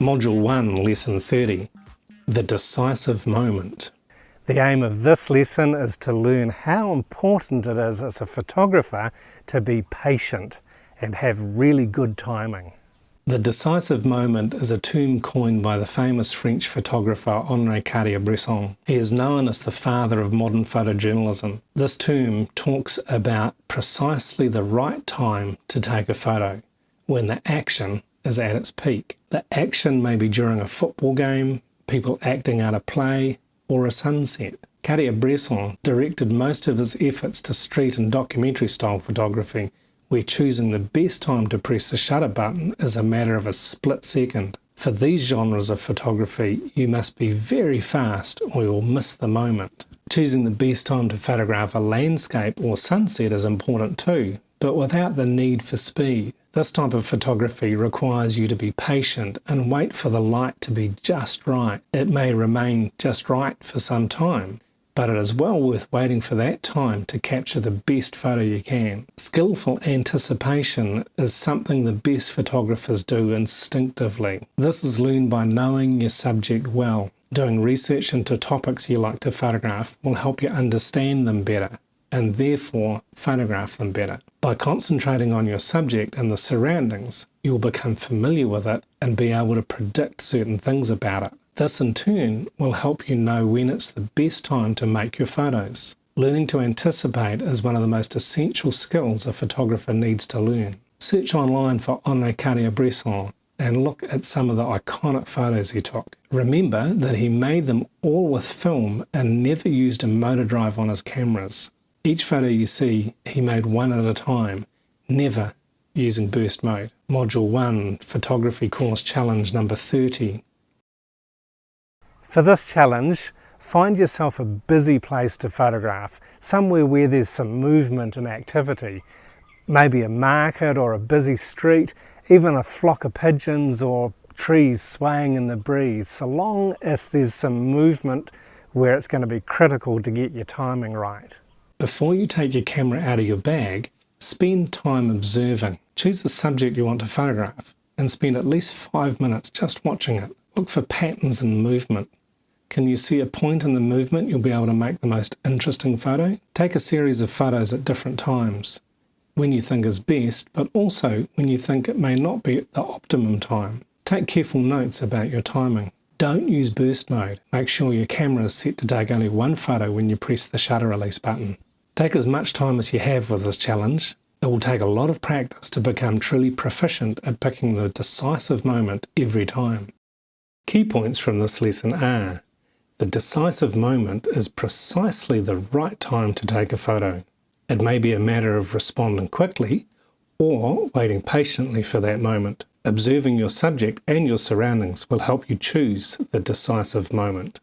Module 1, Lesson 30, The Decisive Moment. The aim of this lesson is to learn how important it is as a photographer to be patient and have really good timing. The decisive moment is a term coined by the famous French photographer Henri Cartier-Bresson. He is known as the father of modern photojournalism. This term talks about precisely the right time to take a photo, when the action is at its peak. The action may be during a football game, people acting out a play, or a sunset. Cartier-Bresson directed most of his efforts to street and documentary style photography, where choosing the best time to press the shutter button is a matter of a split second. For these genres of photography, you must be very fast or you'll miss the moment. Choosing the best time to photograph a landscape or sunset is important too, but without the need for speed. This type of photography requires you to be patient and wait for the light to be just right. It may remain just right for some time, but it is well worth waiting for that time to capture the best photo you can. Skillful anticipation is something the best photographers do instinctively. This is learned by knowing your subject well. Doing research into topics you like to photograph will help you understand them better, and therefore photograph them better. By concentrating on your subject and the surroundings, you'll become familiar with it and be able to predict certain things about it. This in turn will help you know when it's the best time to make your photos. Learning to anticipate is one of the most essential skills a photographer needs to learn. Search online for Henri Cartier-Bresson and look at some of the iconic photos he took. Remember that he made them all with film and never used a motor drive on his cameras. Each photo you see, he made one at a time, never using burst mode. Module 1, Photography Course Challenge number 30. For this challenge, find yourself a busy place to photograph, somewhere where there's some movement and activity. Maybe a market or a busy street, even a flock of pigeons or trees swaying in the breeze, so long as there's some movement where it's going to be critical to get your timing right. Before you take your camera out of your bag, spend time observing. Choose the subject you want to photograph and spend at least 5 minutes just watching it. Look for patterns in movement. Can you see a point in the movement you'll be able to make the most interesting photo? Take a series of photos at different times, when you think is best, but also when you think it may not be at the optimum time. Take careful notes about your timing. Don't use burst mode. Make sure your camera is set to take only one photo when you press the shutter release button. Take as much time as you have with this challenge. It will take a lot of practice to become truly proficient at picking the decisive moment every time. Key points from this lesson are: the decisive moment is precisely the right time to take a photo. It may be a matter of responding quickly or waiting patiently for that moment. Observing your subject and your surroundings will help you choose the decisive moment.